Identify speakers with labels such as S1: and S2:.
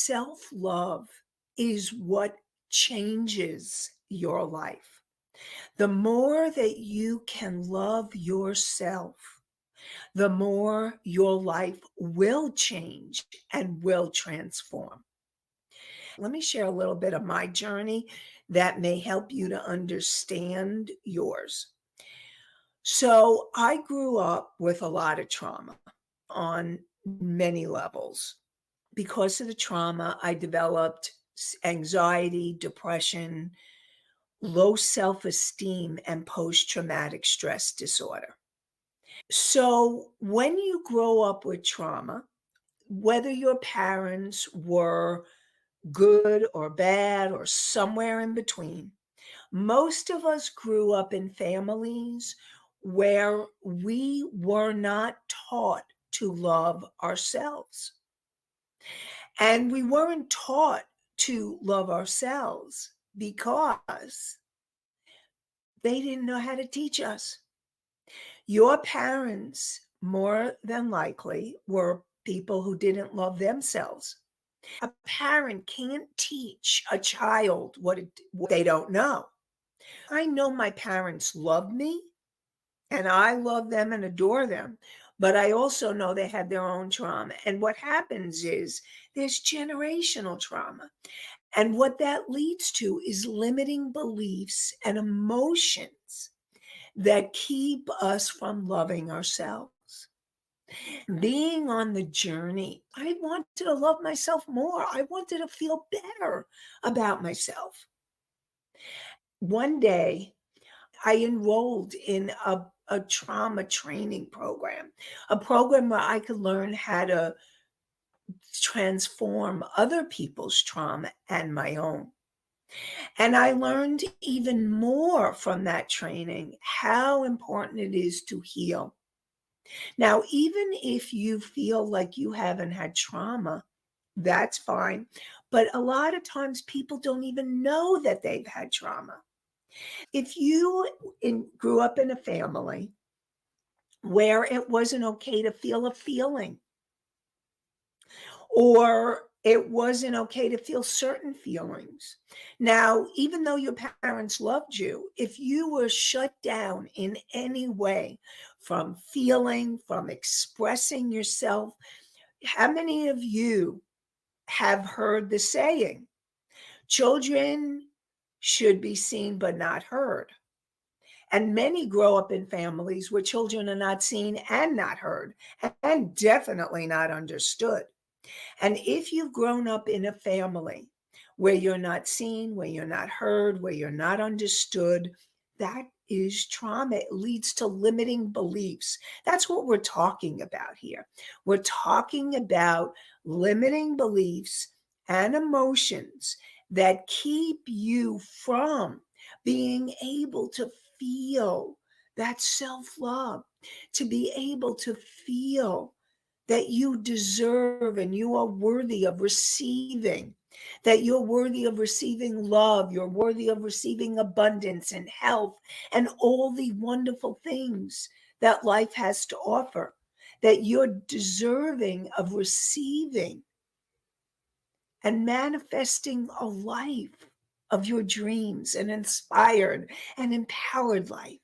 S1: Self-love is what changes your life. The more that you can love yourself, the more your life will change and will transform. Let me share a little bit of my journey that may help you to understand yours. So, I grew up with a lot of trauma on many levels. Because of the trauma, I developed anxiety, depression, low self esteem, and post traumatic stress disorder. So, when you grow up with trauma, whether your parents were good or bad or somewhere in between, most of us grew up in families where we were not taught to love ourselves. And we weren't taught to love ourselves because they didn't know how to teach us. Your parents, more than likely, were people who didn't love themselves. A parent can't teach a child what they don't know. I know my parents loved me and I love them and adore them, but I also know they had their own trauma. And what happens is there's generational trauma. And what that leads to is limiting beliefs and emotions that keep us from loving ourselves. Being on the journey, I wanted to love myself more. I wanted to feel better about myself. One day, I enrolled in a trauma training program, a program where I could learn how to transform other people's trauma and my own. And I learned even more from that training how important it is to heal. Now, even if you feel like you haven't had trauma, that's fine. But a lot of times people don't even know that they've had trauma. If you grew up in a family where it wasn't okay to feel a feeling, or it wasn't okay to feel certain feelings. Now, even though your parents loved you, if you were shut down in any way from feeling, from expressing yourself, how many of you have heard the saying, children should be seen but not heard? And many grow up in families where children are not seen and not heard, and definitely not understood. And if you've grown up in a family where you're not seen, where you're not heard, where you're not understood, that is trauma. It leads to limiting beliefs. That's what we're talking about here. We're talking about limiting beliefs and emotions that keep you from being able to feel that self love, to be able to feel that you deserve and you are worthy of receiving, that you're worthy of receiving love, you're worthy of receiving abundance and health and all the wonderful things that life has to offer, that you're deserving of receiving and manifesting a life of your dreams, an inspired and empowered life.